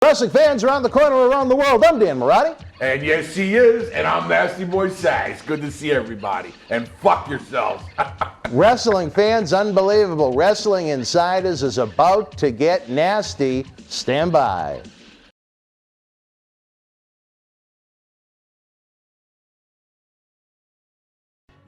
Wrestling fans around the corner, around the world, I'm Dan Marty. And yes, he is, and I'm Nasty Boy Sags. Good to see everybody, and fuck yourselves. Wrestling fans, unbelievable. Wrestling Insiders is about to get nasty. Stand by.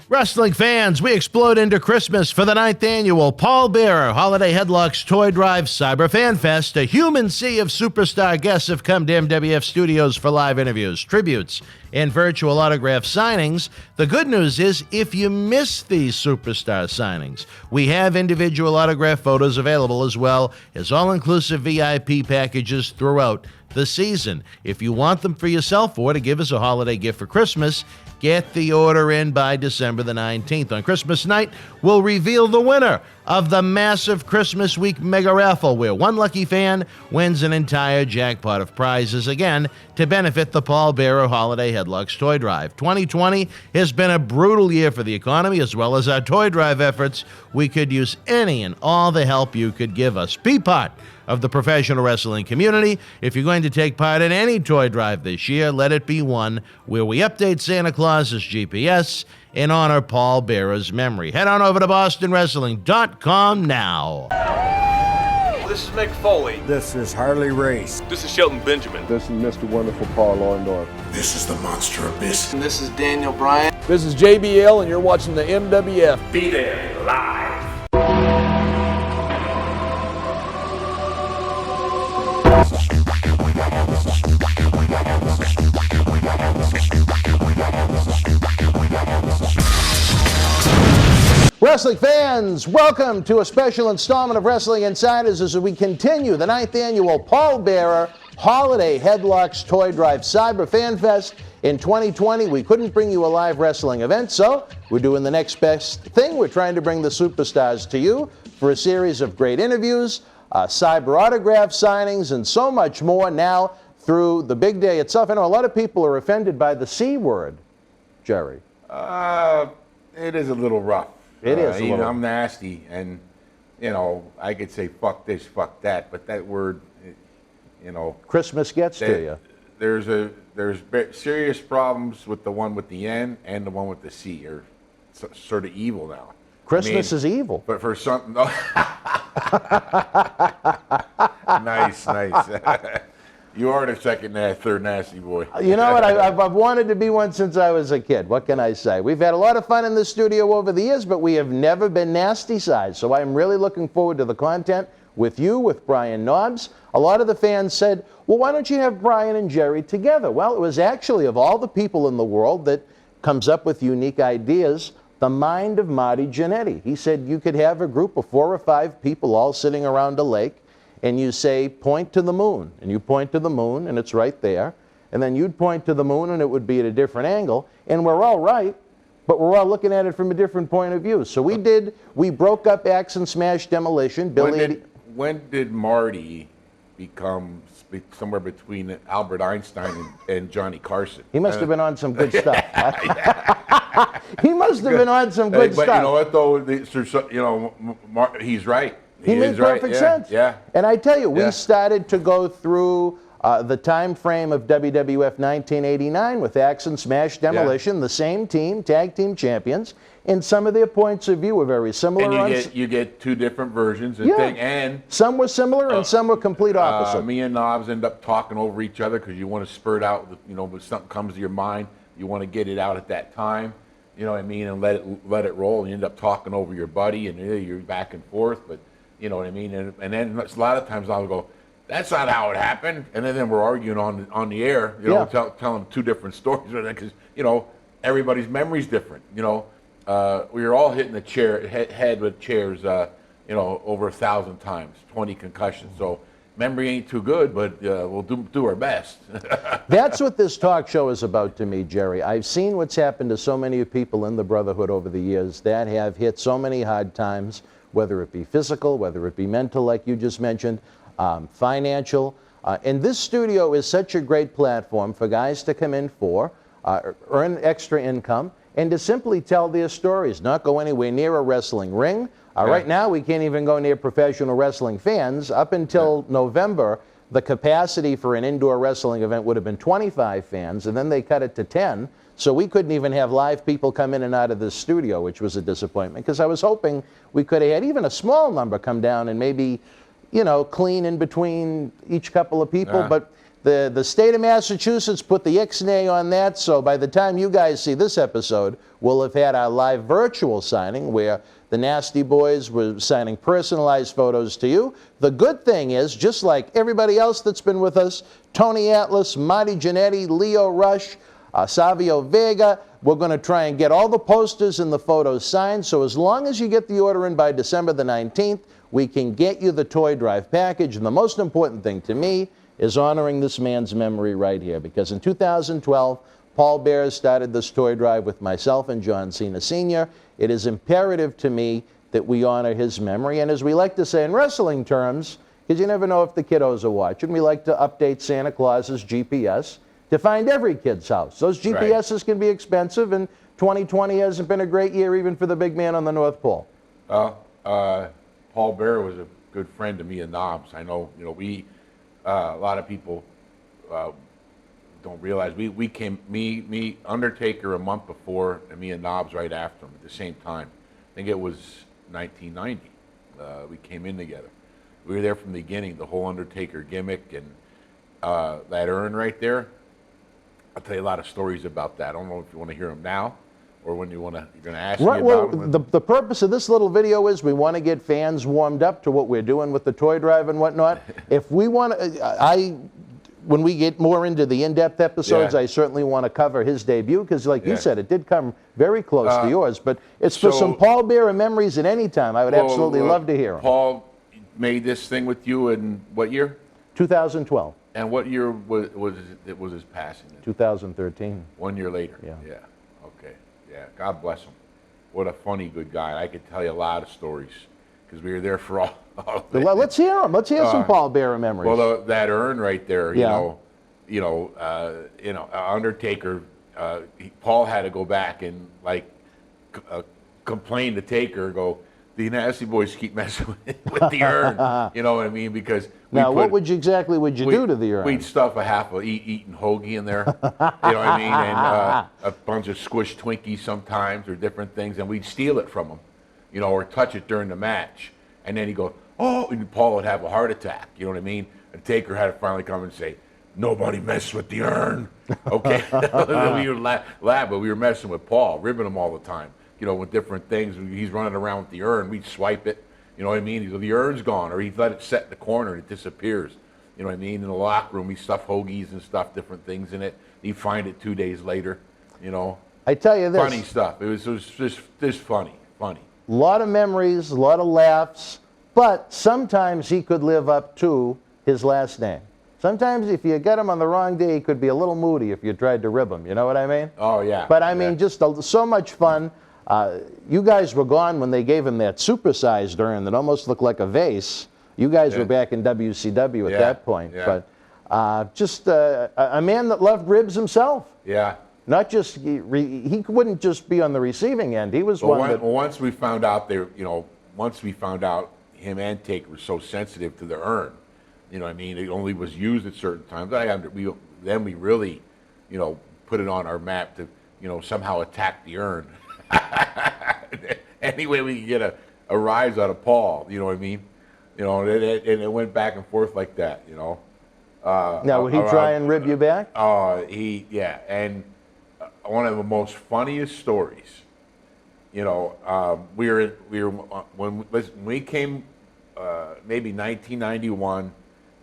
Wrestling fans, we explode into Christmas for the 9th annual Paul Bearer Holiday Headlocks Toy Drive Cyber Fan Fest. A human sea of superstar guests have come to MWF Studios for live interviews, tributes, and virtual autograph signings. The good news is, if you miss these superstar signings, we have individual autograph photos available as well as all-inclusive VIP packages throughout the season. If you want them for yourself or to give as a holiday gift for Christmas, get the order in by December the 19th. On Christmas night, we'll reveal the winner of the massive Christmas Week Mega Raffle, where one lucky fan wins an entire jackpot of prizes, again, to benefit the Paul Bearer Holiday Headlocks Toy Drive. 2020 has been a brutal year for the economy, as well as our toy drive efforts. We could use any and all the help you could give us. Be part of the professional wrestling community. If you're going to take part in any toy drive this year, let it be one where we update Santa Claus's GPS and honor Paul Bearer's memory. Head on over to BostonWrestling.com now. This is Mick Foley. This is Harley Race. This is Shelton Benjamin. This is Mr. Wonderful Paul Orndorff. This is the Monster Abyss. And this is Daniel Bryan. This is JBL, and you're watching the MWF. Be there, live. Wrestling fans, welcome to a special installment of Wrestling Insiders as we continue the 9th annual Paul Bearer Holiday Headlocks Toy Drive Cyber Fan Fest. In 2020, we couldn't bring you a live wrestling event, so we're doing the next best thing. We're trying to bring the superstars to you for a series of great interviews, cyber autograph signings, and so much more now through the big day itself. I know a lot of people are offended by the C word, Jerry. It is a little rough. It is a little. I'm nasty, and, you know, I could say fuck this, fuck that, but that word, you know. Christmas gets to you. There's serious problems with the one with the N and the one with the C. Are sort of evil now. Christmas is evil. But for something, no. Nice. You are the third nasty boy. You know what? I've wanted to be one since I was a kid. What can I say? We've had a lot of fun in the studio over the years, but we have never been nasty size. So I'm really looking forward to the content with you, with Brian Knobs. A lot of the fans said, well, why don't you have Brian and Jerry together? Well, it was actually, of all the people in the world that comes up with unique ideas, the mind of Marty Jannetty. He said you could have a group of 4 or 5 people all sitting around a lake, and you say, point to the moon. And you point to the moon, and it's right there. And then you'd point to the moon, and it would be at a different angle. And we're all right, but we're all looking at it from a different point of view. So we broke up Axe and Smash Demolition. When did Marty become somewhere between Albert Einstein and Johnny Carson? He must have been on some good stuff. He must have been on some good stuff. But you know what, though? He's right. He made perfect sense. Yeah. And I tell you, we started to go through the time frame of WWF 1989 with Axe and Smash Demolition, the same team, tag team champions, and some of their points of view were very similar. And you get 2 different versions and some were similar and some were complete opposite. Me and Knobs end up talking over each other because you want to spurt out, when something comes to your mind, you want to get it out at that time, you know what I mean, and let it roll. And you end up talking over your buddy, and you're back and forth, but you know what I mean? And then a lot of times I'll go, that's not how it happened. And then we're arguing on the air, telling 2 different stories because, everybody's memory's different. We were all hitting the head with chairs, over 1,000 times, 20 concussions. So memory ain't too good, but we'll do our best. That's what this talk show is about to me, Jerry. I've seen what's happened to so many people in the Brotherhood over the years that have hit so many hard times, whether it be physical, whether it be mental, like you just mentioned, financial. And this studio is such a great platform for guys to come in for, earn extra income, and to simply tell their stories, not go anywhere near a wrestling ring. Right now, we can't even go near professional wrestling fans. Up until November, the capacity for an indoor wrestling event would have been 25 fans, and then they cut it to 10. So we couldn't even have live people come in and out of this studio, which was a disappointment, because I was hoping we could have had even a small number come down and maybe, you know, clean in between each couple of people. But the state of Massachusetts put the ixnay on that, so by the time you guys see this episode, we'll have had our live virtual signing where the Nasty Boys were signing personalized photos to you. The good thing is, just like everybody else that's been with us, Tony Atlas, Marty Jannetty, Leo Rush, Savio Vega, we're going to try and get all the posters and the photos signed, so as long as you get the order in by December the 19th, we can get you the toy drive package. And the most important thing to me is honoring this man's memory right here, because in 2012, Paul Bearer started this toy drive with myself and John Cena Sr. It is imperative to me that we honor his memory, and as we like to say in wrestling terms, because you never know if the kiddos are watching, we like to update Santa Claus's GPS to find every kid's house. Those GPSs can be expensive, and 2020 hasn't been a great year even for the big man on the North Pole. Paul Bearer was a good friend to me and Knobs. I know, you know, we, a lot of people don't realize, we came, me, Undertaker a month before, and me and Knobs right after him at the same time. I think it was 1990. We came in together. We were there from the beginning, the whole Undertaker gimmick, and that urn right there. I'll tell you a lot of stories about that. I don't know if you want to hear them now or when you're going to ask me about them. The purpose of this little video is we want to get fans warmed up to what we're doing with the toy drive and whatnot. If we want to, when we get more into the in-depth episodes, I certainly want to cover his debut, because like you said, it did come very close to yours. But it's for some Paul Bearer memories at any time. I would absolutely love to hear them. Paul made this thing with you in what year? 2012. And what year was his passing? 2013. 1 year later. Yeah. Yeah. Okay. Yeah. God bless him. What a funny, good guy. I could tell you a lot of stories because we were there for all of it. Let's hear them. Let's hear some Paul Bearer memories. Well, that urn right there, you know, Undertaker. Paul had to go back and like complain to Taker. Go, the Nasty Boys keep messing with the urn. You know what I mean? Because what would you do to the urn? We'd stuff a half of eating hoagie in there. You know what I mean? And a bunch of squished Twinkies sometimes, or different things, and we'd steal it from him, you know, or touch it during the match. And then he'd go, oh, and Paul would have a heart attack. You know what I mean? And Taker had to finally come and say, nobody mess with the urn. Okay? We would laugh, but we were messing with Paul, ribbing him all the time. You know, with different things. He's running around with the urn. We'd swipe it. You know what I mean? He'd go, the urn's gone. Or he'd let it set in the corner and it disappears. You know what I mean? In the locker room, we stuff hoagies and stuff, different things in it. He'd find it 2 days later. You know? I tell you this. Funny stuff. It was just funny. A lot of memories, a lot of laughs. But sometimes he could live up to his last name. Sometimes if you get him on the wrong day, he could be a little moody if you tried to rib him. You know what I mean? Oh, yeah. But I mean, just so much fun. You guys were gone when they gave him that supersized urn that almost looked like a vase. You guys were back in WCW at that point. Yeah. But just a man that loved ribs himself. Yeah. Not just, he wouldn't just be on the receiving end. He was once we found out him and Taker were so sensitive to the urn, you know what I mean? It only was used at certain times. Then we really, you know, put it on our map to, you know, somehow attack the urn. Any way we could get a rise out of Paul, you know what I mean? You know, and it went back and forth like that, you know. Now, would he try and rib you back? And one of the most funniest stories, you know, when we came, maybe 1991,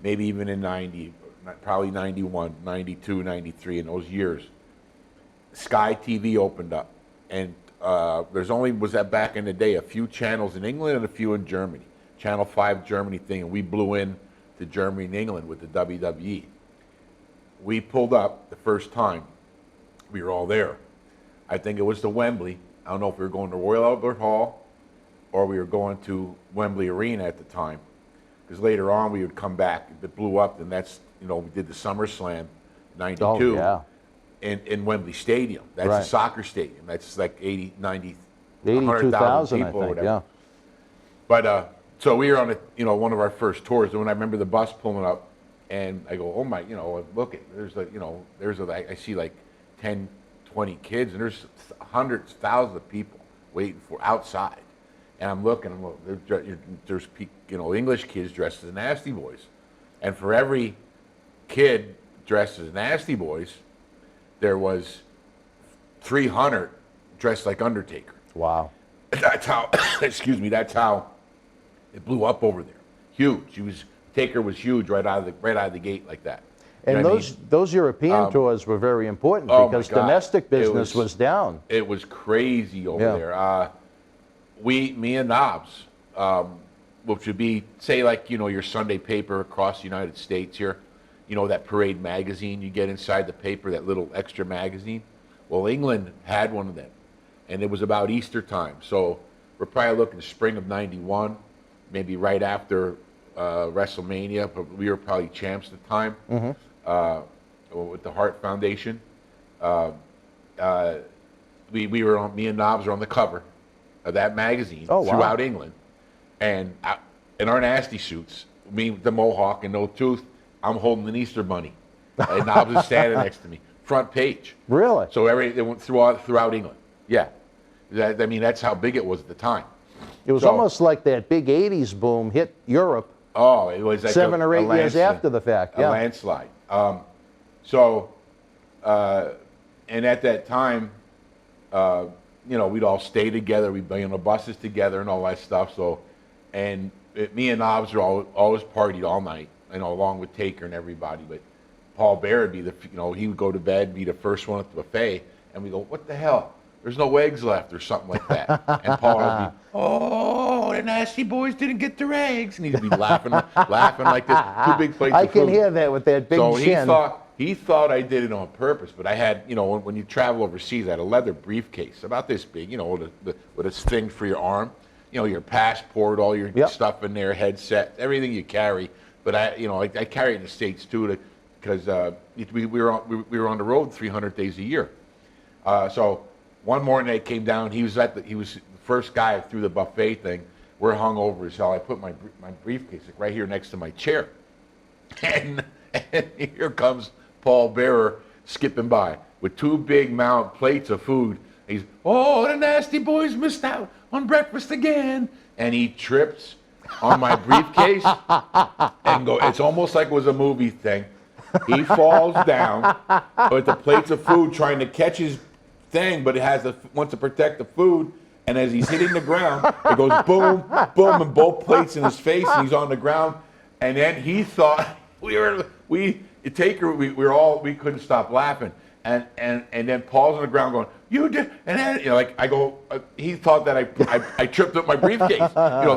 maybe even in 90, probably 91, 92, 93, in those years, Sky TV opened up, and there's only, was that back in the day, a few channels in England and a few in Germany. Channel 5 Germany thing, and we blew in to Germany and England with the WWE. We pulled up the first time. We were all there. I think it was to Wembley. I don't know if we were going to Royal Albert Hall or we were going to Wembley Arena at the time. Because later on we would come back. It blew up, and that's, you know, we did the SummerSlam 92. Oh, yeah. In Wembley Stadium. That's a soccer stadium. That's like 80, 90, 82,000 people, I think, yeah. But so we were on one of our first tours, and when I remember the bus pulling up, And I go, oh my, look at, there's like, I see like 10, 20 kids, and there's hundreds, thousands of people waiting for outside. And I'm looking, there's English kids dressed as nasty boys. And for every kid dressed as nasty boys, there was 300 dressed like Undertaker. Wow. That's how, excuse me, that's how it blew up over there. Huge. Taker was huge right out of the gate like that. You And know what I mean? those European tours were very important Oh my because God. domestic business was down. It was crazy over there. Me and Knobs, which would be, say, like, your Sunday paper across the United States here, that Parade magazine you get inside the paper, that little extra magazine. Well, England had one of them, and it was about Easter time. So we're probably looking spring of '91, maybe right after WrestleMania. But we were probably champs at the time with the Hart Foundation. We were on. Me and Knobs were on the cover of that magazine throughout England, and in our nasty suits, me with the mohawk and no tooth, I'm holding an Easter bunny, and Knobs is standing next to me, front page. Really? So it went throughout England. Yeah, that's how big it was at the time. It was almost like that big '80s boom hit Europe. Oh, it was like 7 or 8 years after the fact. A landslide. And at that time, we'd all stay together. We'd be on the buses together and all that stuff. So, me and Knobs were always partied all night, along with Taker and everybody. But Paul Bear would be he would go to bed, be the first one at the buffet, and we go, what the hell? There's no eggs left or something like that. And Paul would be, oh, the nasty boys didn't get their eggs. And he'd be laughing like this, 2 big plates of food. I can hear that with that big chin. So he thought I did it on purpose, but I had, when you travel overseas, I had a leather briefcase about this big, with a thing for your arm, your passport, all your stuff in there, headset, everything you carry. But I carry it in the States too, because we were on the road 300 days a year. So one morning they came down. He was the first guy through the buffet thing. We're hungover as hell. I put my briefcase right here next to my chair, and here comes Paul Bearer skipping by with 2 big mound plates of food. He's, oh, the nasty boys missed out on breakfast again, and he trips on my briefcase and go. It's almost like it was a movie thing. He falls down with the plates of food, trying to catch his thing, but it wants to protect the food. And as he's hitting the ground, it goes boom, boom, and both plates in his face, and he's on the ground. And then he thought we couldn't stop laughing. And then Paul's on the ground going, you did, and then he thought that I tripped up my briefcase,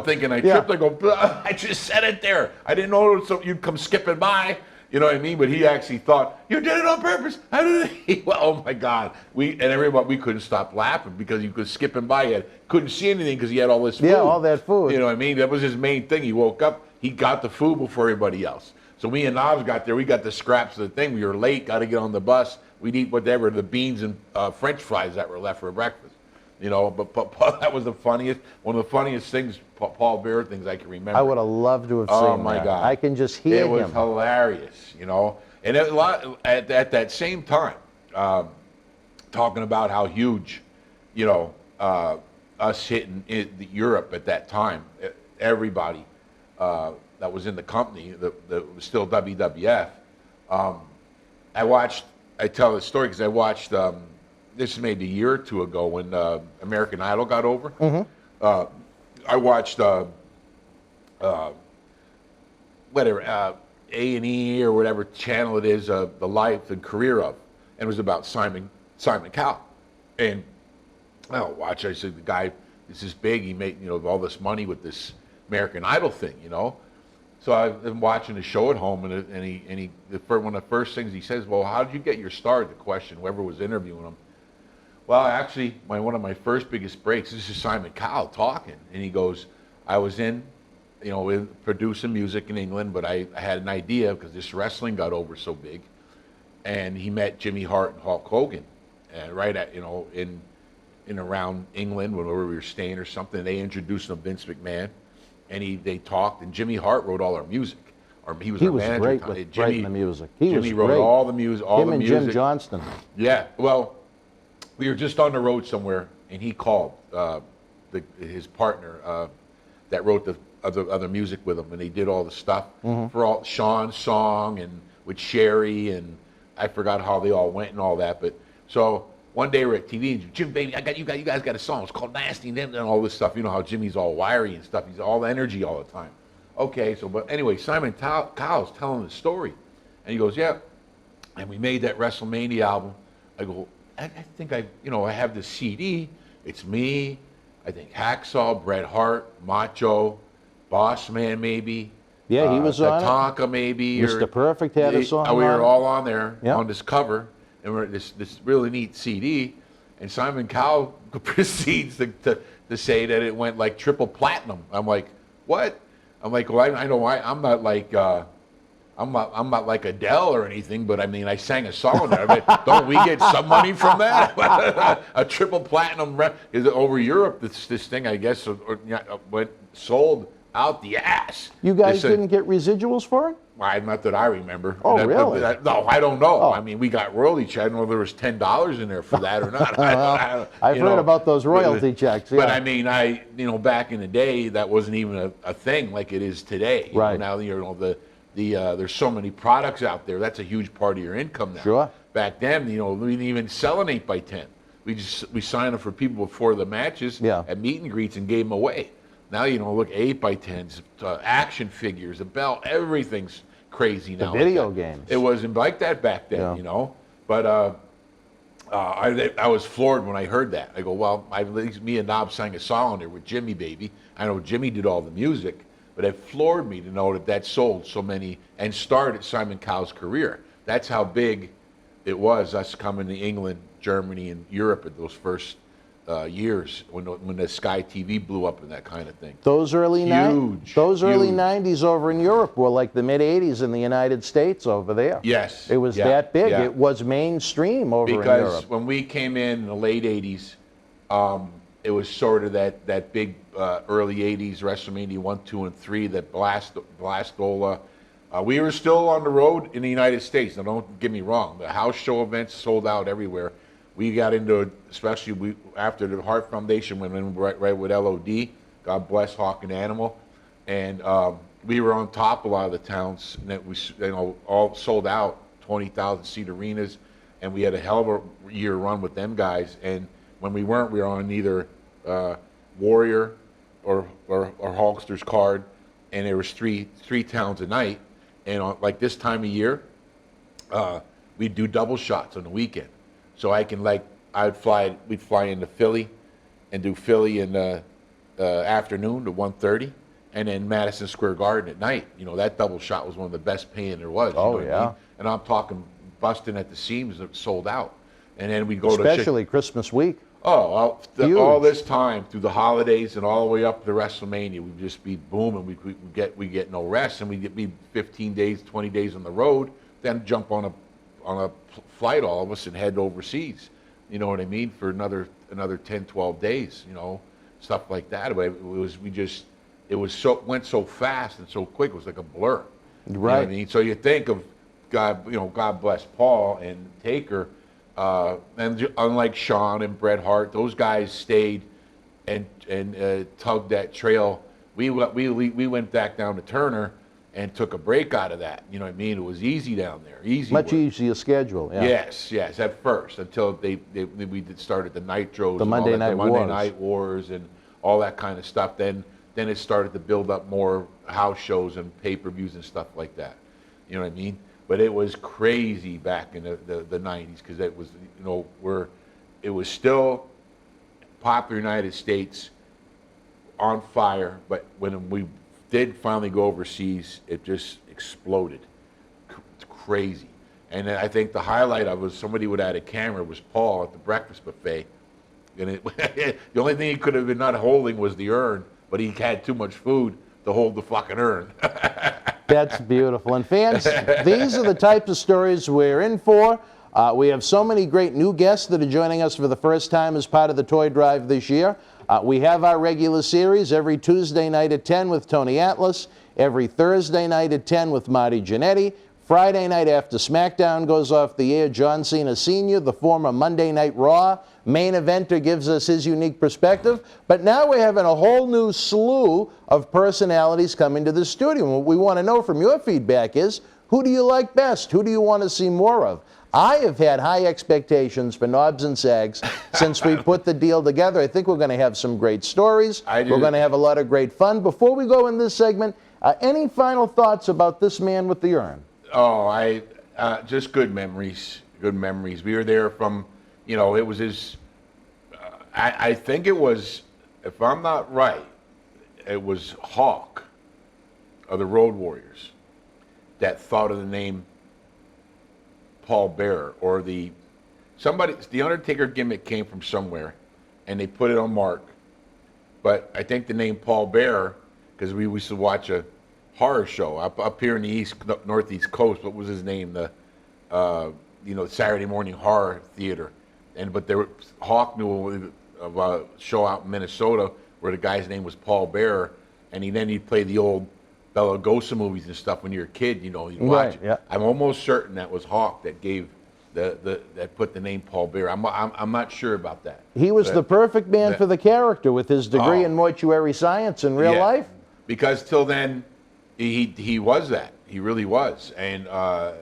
thinking I tripped. I go, I just said it there. I didn't know you'd come skipping by. You know what I mean? But he actually thought, you did it on purpose. How did it? Well, oh my God. We couldn't stop laughing because he was skipping by. Couldn't see anything because he had all this food. Yeah, all that food. You know what I mean? That was his main thing. He woke up, he got the food before everybody else. So me and Knobs got there. We got the scraps of the thing. We were late, got to get on the bus. We'd eat whatever, the beans and French fries that were left for breakfast. But that was one of the funniest things, Paul Bear things I can remember. I would have loved to have seen Oh my that. God! I can just hear him. It was hilarious, And at that same time, talking about how huge, us hitting Europe at that time, everybody that was in the company that was still WWF. I tell this story because I watched. This is maybe a year or 2 ago when American Idol got over. Mm-hmm. I watched whatever A&E or whatever channel it is, the life and career of, and it was about Simon Cowell. And I said, the guy is this big, he made all this money with this American Idol thing, So I've been watching the show at home, and one of the first things he says, well, how did you get your start? The question, whoever was interviewing him. Well, actually, one of my first biggest breaks, this is Simon Cowell talking, and he goes, I was in producing music in England, but I had an idea because this wrestling got over so big, and he met Jimmy Hart and Hulk Hogan, right at in around England when we were staying or something. They introduced him to Vince McMahon, and they talked, and Jimmy Hart wrote all our music. or he was He our was manager. great with writing the music. He was Jimmy wrote great. all the music, all Him the and music. Jim Johnston. Yeah, well, we were just on the road somewhere, and he called his partner that wrote the other music with him, and they did all the stuff for all Sean's song and with Sherry, and I forgot how they all went and all that. But so one day we're at TV, and Jim, baby, you guys got a song. It's called Nasty and all this stuff. You know how Jimmy's all wiry and stuff. He's all energy all the time. Okay, so but anyway, Simon Cowell's telling the story, and he goes, yeah, and we made that WrestleMania album. I go, I think I have this CD. It's me, I think Hacksaw, Bret Hart, Macho, Boss Man maybe. Yeah, he was on it. Tatanka maybe. Mr. Perfect had a song We on were it. all on there Yep. on this cover, and we're this really neat CD. And Simon Cowell proceeds to say that it went like triple platinum. I'm like, what? I'm like, well, I know I'm not like I'm not like Adele or anything, but I mean, I sang a song there. I mean, don't we get some money from that? A triple platinum is over Europe. This thing, I guess, went sold out the ass. You guys didn't get residuals for it? Not that I remember. Oh, really? No, I don't know. Oh. I mean, we got royalty check. I don't know if there was $10 in there for that or not. I've heard about those royalty checks. Yeah. But I mean, back in the day, that wasn't even a thing like it is today. Right. Now, there's so many products out there. That's a huge part of your income now. Sure. Back then, we didn't even sell an 8x10. We signed them for people before the matches at meet and greets and gave them away. Now, look, 8x10s, action figures, a belt, everything's crazy now. The video games. It wasn't like that back then, But I was floored when I heard that. I go, well, at least me and Knob sang a song there with Jimmy, baby. I know Jimmy did all the music, but it floored me to know that sold so many and started Simon Cowell's career. That's how big it was, us coming to England, Germany, and Europe at those first years when the Sky TV blew up and that kind of thing. Those early Huge. early 90s over in Europe were like the mid 80s in the United States over there. Yes. It was that big. It was mainstream over in Europe. Because when we came in the late 80s, it was sort of that big early 80s WrestleMania 1, 2, and 3, that Blastola. We were still on the road in the United States. Now, don't get me wrong. The house show events sold out everywhere. We got into it, especially after the Heart Foundation went in right with LOD. God bless Hawk and Animal. And we were on top of a lot of the towns that we all sold out, 20,000-seat arenas. And we had a hell of a year run with them guys. And when we weren't, we were on either Warrior or Hulkster's card. And there was three towns a night. And like this time of year, we'd do double shots on the weekend. So we'd fly into Philly and do Philly in the afternoon to 1:30, and then Madison Square Garden at night. That double shot was one of the best paying there was. Oh, what I mean? And I'm talking busting at the seams that sold out. And then we'd go especially Christmas week. all this time through the holidays and all the way up to WrestleMania, we'd just be booming. We get no rest, and we'd be 15 days, 20 days on the road, then jump on a flight, all of us, and head overseas. You know what I mean? For another 10, 12 days. Stuff like that. But went so fast and so quick. It was like a blur. Right. You know what I mean? So you think of God bless Paul and Taker, and unlike Shawn and Bret Hart, those guys stayed and tugged that trail. We went back down to Turner and took a break out of that. You know what I mean? It was easy down there. Much easier schedule. Yeah. Yes, at first, until we started the Nitros, the Monday Night Wars, and all that kind of stuff. Then it started to build up more house shows and pay-per-views and stuff like that. You know what I mean? But it was crazy back in the 90s, because it was it was still popular United States, on fire. But when we did finally go overseas, it just exploded. It's crazy. And I think the highlight of it was somebody would add a camera, was Paul at the breakfast buffet. And the only thing he could have been not holding was the urn, but he had too much food to hold the fucking urn. That's beautiful. And fans, these are the types of stories we're in for. We have so many great new guests that are joining us for the first time as part of the Toy Drive this year. We have our regular series every Tuesday night at 10 with Tony Atlas. every Thursday night at 10 with Marty Jannetty. Friday night after SmackDown goes off the air, John Cena Sr., the former Monday Night Raw main eventer, gives us his unique perspective. But now we're having a whole new slew of personalities coming to the studio. And what we want to know from your feedback is, who do you like best? Who do you want to see more of? I have had high expectations for Knobs and Sags since we put the deal together. I think we're going to have some great stories. We're going to have a lot of great fun. Before we go in this segment, any final thoughts about this man with the urn? Oh, just good memories. Good memories. We were there from, it was his. I think it was, if I'm not right, it was Hawk of the Road Warriors that thought of the name Paul Bearer, or the Undertaker gimmick came from somewhere, and they put it on Mark. But I think the name Paul Bearer, because we used to watch a horror show up here in the northeast coast. What was his name? The Saturday Morning Horror Theater. But Hawk knew of a show out in Minnesota where the guy's name was Paul Bearer, and he'd play the old Bela Lugosi movies and stuff when you're a kid. You'd watch it. Yeah. I'm almost certain that was Hawk that gave that put the name Paul Bearer. I'm not sure about that. He was the perfect man for the character with his degree in mortuary science in real life. Because till then, he was that. He really was. But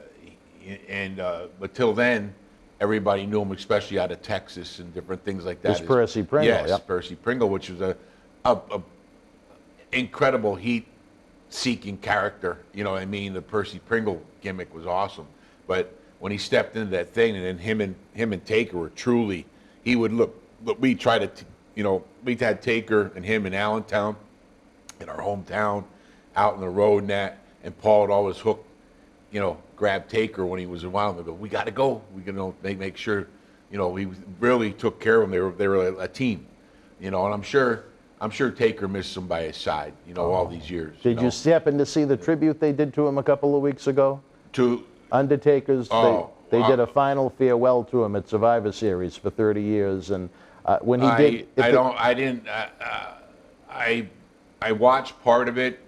till then, everybody knew him, especially out of Texas and different things like that. It's Percy Pringle. Yes, yep. Percy Pringle, which was a incredible heat-seeking character. You know what I mean? The Percy Pringle gimmick was awesome. But when he stepped into that thing, and then him and Taker were truly, he would look. We tried to, we had Taker and him in Allentown, in our hometown, out on the road and that, and Paul would always hook, grab Taker when he was around and go, we got to go. We can make sure, we really took care of them. They were a team, and I'm sure Taker missed him by his side, all these years. Did you happen to see the tribute they did to him a couple of weeks ago? To Undertaker's, they did a final farewell to him at Survivor Series for 30 years, and when he did, I watched part of it,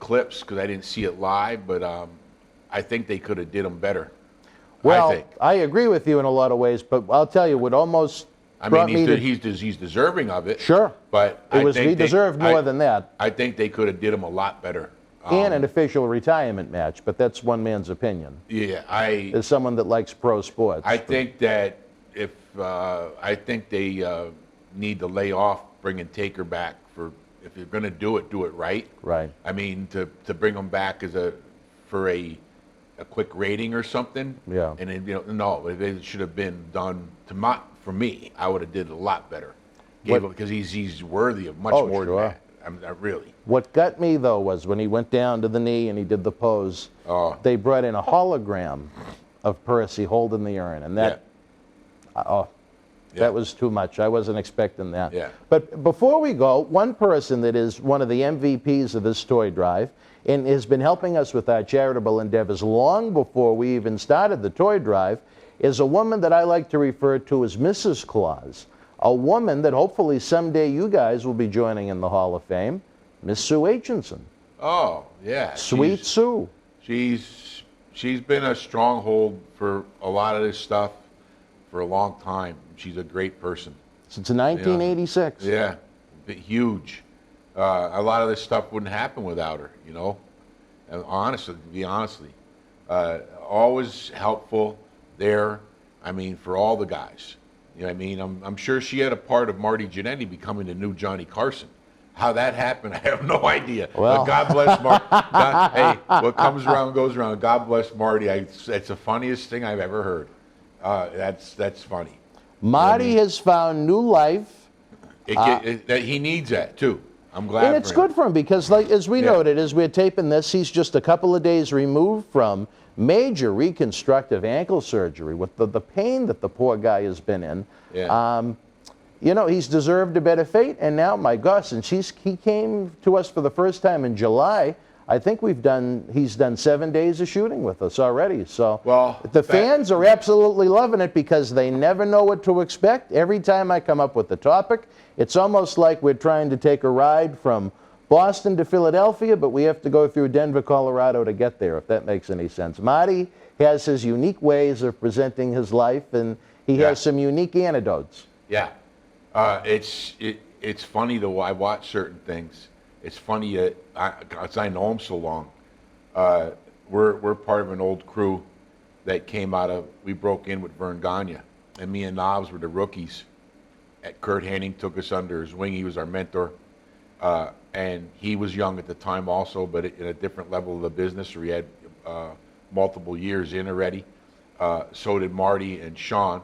clips, because I didn't see it live, but I think they could have did them better. Well, I agree with you in a lot of ways, but I'll tell you what almost brought me to... He's deserving of it. Sure, but he deserved more than that. I think they could have did him a lot better. And an official retirement match, but that's one man's opinion. Yeah, as someone that likes pro sports. I think that I think they need to lay off bringing Taker back if you're going to do it right. Right. I mean, to bring him back for a quick rating or something. Yeah. And then, no, it should have been done for me. I would have did it a lot better. Because he's worthy of much more than that. I mean, really. What got me, though, was when he went down to the knee and he did the pose, they brought in a hologram of Percy holding the urn. And that, that was too much. I wasn't expecting that. Yeah. But before we go, one person that is one of the MVPs of this toy drive and has been helping us with our charitable endeavors long before we even started the toy drive is a woman that I like to refer to as Mrs. Claus. A woman that hopefully someday you guys will be joining in the Hall of Fame, Miss Sue Aitchison. Oh, yeah. Sweet Sue. She's been a stronghold for a lot of this stuff for a long time. She's a great person. Since 1986. Yeah, huge. A lot of this stuff wouldn't happen without her, And honestly, always helpful there. I mean, for all the guys. You know what I mean? I'm sure she had a part of Marty Jannetty becoming the new Johnny Carson. How that happened, I have no idea. Well. But God bless Marty. Hey, what comes around goes around. God bless Marty. It's the funniest thing I've ever heard. That's funny. Marty has found new life. He needs that, too. I'm glad And it's good for him because, as we noted, as we're taping this, he's just a couple of days removed from major reconstructive ankle surgery with the pain that the poor guy has been in. Yeah. He's deserved a better fate, and now, my gosh, and he came to us for the first time in July. I think he's done 7 days of shooting with us already. So the fans are absolutely loving it because they never know what to expect. Every time I come up with the topic, it's almost like we're trying to take a ride from Boston to Philadelphia, but we have to go through Denver, Colorado to get there, if that makes any sense. Marty has his unique ways of presenting his life, and he has some unique anecdotes. Yeah. It's funny, though. I watch certain things. It's funny that I know him so long. We're part of an old crew that came out of, we broke in with Vern Gagne, and me and Knobs were the rookies. Kurt Hanning took us under his wing. He was our mentor. And he was young at the time also, but in a different level of the business, where he had multiple years in already. So did Marty and Sean,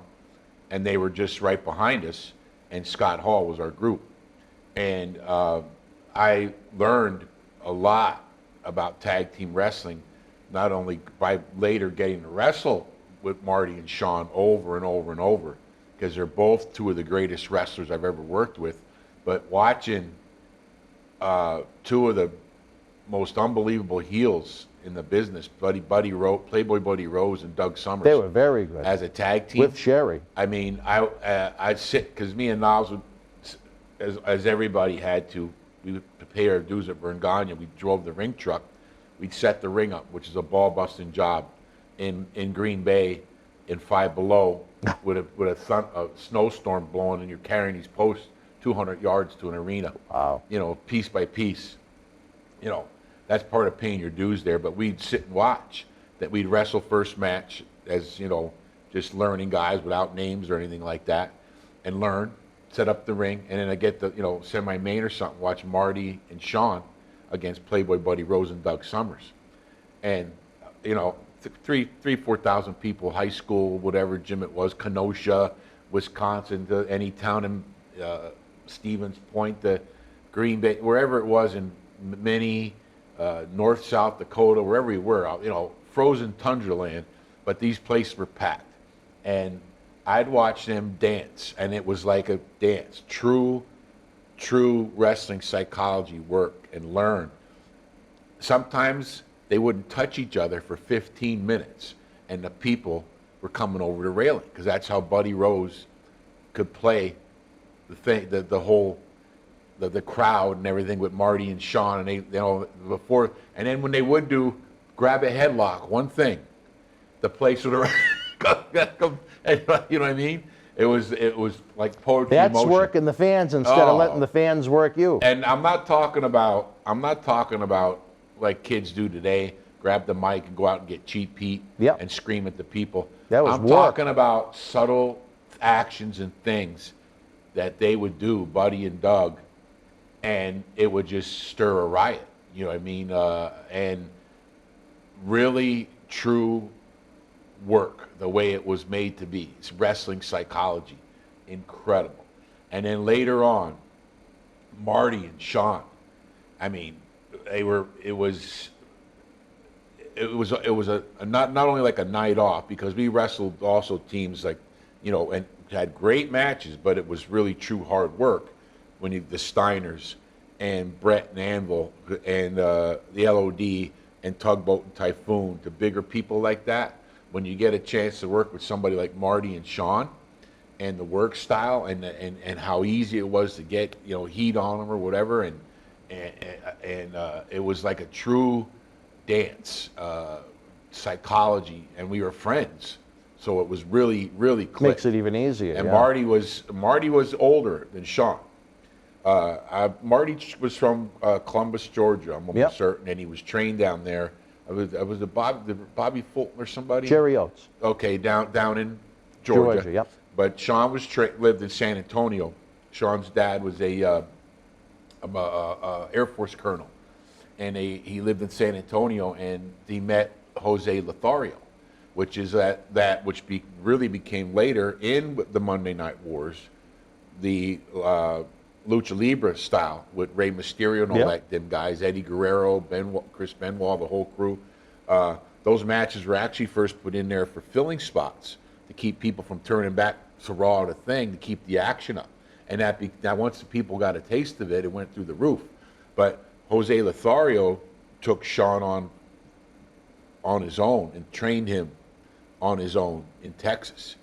and they were just right behind us, and Scott Hall was our group. And I learned a lot about tag team wrestling, not only by later getting to wrestle with Marty and Sean over and over and over, because they're both two of the greatest wrestlers I've ever worked with, but watching two of the most unbelievable heels in the business, Playboy Buddy Rose and Doug Summers. They were very good. As a tag team. With Sherry. I mean, I'd sit, because me and Knobs would, as everybody had to, we would pay our dues at Vern Gagne. We drove the ring truck. We'd set the ring up, which is a ball-busting job, in Green Bay in Five Below with a snowstorm blowing, and you're carrying these posts 200 yards to an arena. Wow. You know, piece by piece. You know, that's part of paying your dues there. But we'd sit and watch that. We'd wrestle first match as, you know, just learning guys without names or anything like that, and learn, set up the ring, and then I get the, you know, semi-main or something, watch Marty and Sean against Playboy Buddy Rose and Doug Summers. And, you know, 4,000 people, high school, whatever gym it was, Kenosha, Wisconsin, to any town in Stevens Point, to Green Bay, wherever it was in Minnie, North, South Dakota, wherever we were, you know, frozen tundra land, but these places were packed. And I'd watch them dance, and it was like a dance. True wrestling psychology work, and learn. Sometimes they wouldn't touch each other for 15 minutes, and the people were coming over the railing, because that's how Buddy Rose could play the whole crowd and everything with Marty and Sean, and they, you know, before, and then when they would do grab a headlock, one thing, the place would go, you know what I mean? It was like poetry in motion. That's working the fans instead of letting the fans work you. And I'm not talking about like kids do today, grab the mic and go out and get Cheap Pete and scream at the people. That was I'm work. talking about subtle actions and things that they would do, Buddy and Doug, and it would just stir a riot. You know what I mean? And really true work, the way it was made to be. It's wrestling psychology, incredible. And then later on, Marty and Sean, I mean, it was not only like a night off, because we wrestled also teams like, you know, and had great matches, but it was really true hard work when the Steiners and Brett and Anvil and the LOD and Tugboat and Typhoon, to bigger people like that. When you get a chance to work with somebody like Marty and Sean, and the work style, and how easy it was to get, you know, heat on them or whatever, and it was like a true dance, psychology, and we were friends, so it was really clicked. Makes it even easier. And yeah. Marty was older than Sean. Marty was from Columbus, Georgia, I'm almost certain, and he was trained down there. I was Bobby Fulton or somebody. Jerry Oates. Okay, down in Georgia. Yep. But Sean was lived in San Antonio. Sean's dad was a Air Force colonel, and he lived in San Antonio, and he met Jose Lothario, which is which really became later in the Monday Night Wars, the Lucha Libre style with Rey Mysterio and all them guys, Eddie Guerrero, Chris Benoit, the whole crew. Those matches were actually first put in there for filling spots to keep people from turning back to Raw to Thing, to keep the action up. And that once the people got a taste of it, it went through the roof. But Jose Lothario took Sean on his own and trained him on his own in Texas.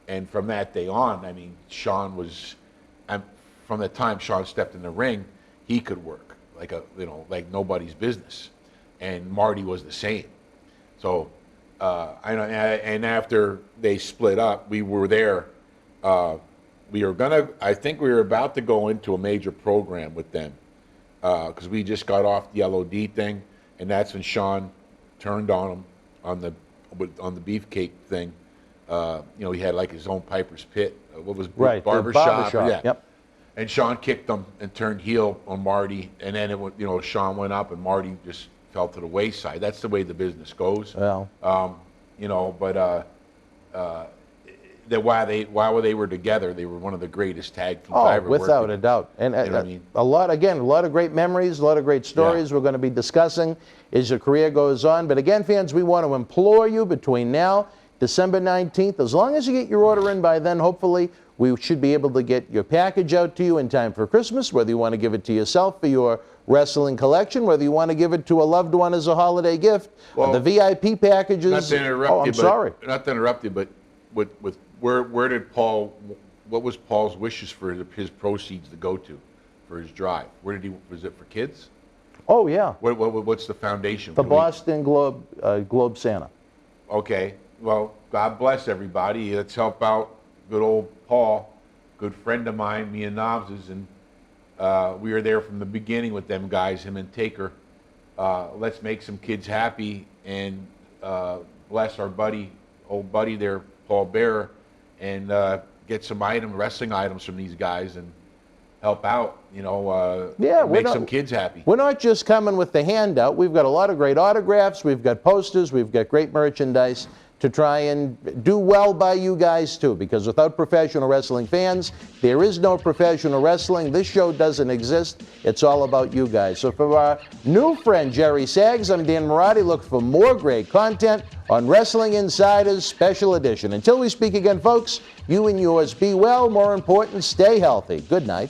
And from that day on, I mean, Sean was, from the time Sean stepped in the ring, he could work. like nobody's business, and Marty was the same. So, and after they split up, we were there. I think we were about to go into a major program with them because we just got off the LOD thing, and that's when Sean turned on him on the beefcake thing. He had like his own Piper's Pit. What was Right, barbershop? Yeah. Yep. And Sean kicked him and turned heel on Marty, and then Sean went up and Marty just fell to the wayside. That's the way the business goes. Well, while they were together, they were one of the greatest tag teams I ever worked with. without a doubt. And You know what I mean? a lot of great memories, a lot of great stories we're going to be discussing as your career goes on. But again, fans, we want to implore you between now, December 19th, as long as you get your order in by then, hopefully we should be able to get your package out to you in time for Christmas, whether you want to give it to yourself for your wrestling collection, whether you want to give it to a loved one as a holiday gift. Well, the VIP packages. Not to interrupt you, sorry. Not to interrupt you, but where did Paul? What was Paul's wishes for his proceeds to go to, for his drive? Was it for kids? Oh yeah. What's the foundation? The Boston Globe Santa. Okay. Well, God bless everybody. Let's help out good old Paul, good friend of mine, me and Knobs's, and we were there from the beginning with them guys, him and Taker. Let's make some kids happy and bless our old buddy there, Paul Bearer, and get some wrestling items from these guys and help out, make some kids happy. We're not just coming with the handout. We've got a lot of great autographs. We've got posters. We've got great merchandise to try and do well by you guys too, because without professional wrestling fans, there is no professional wrestling. This show doesn't exist. It's all about you guys. So for our new friend Jerry Sags, I'm Dan Marty. Look for more great content on Wrestling Insiders Special Edition. Until we speak again, folks, you and yours be well. More important, stay healthy. Good night.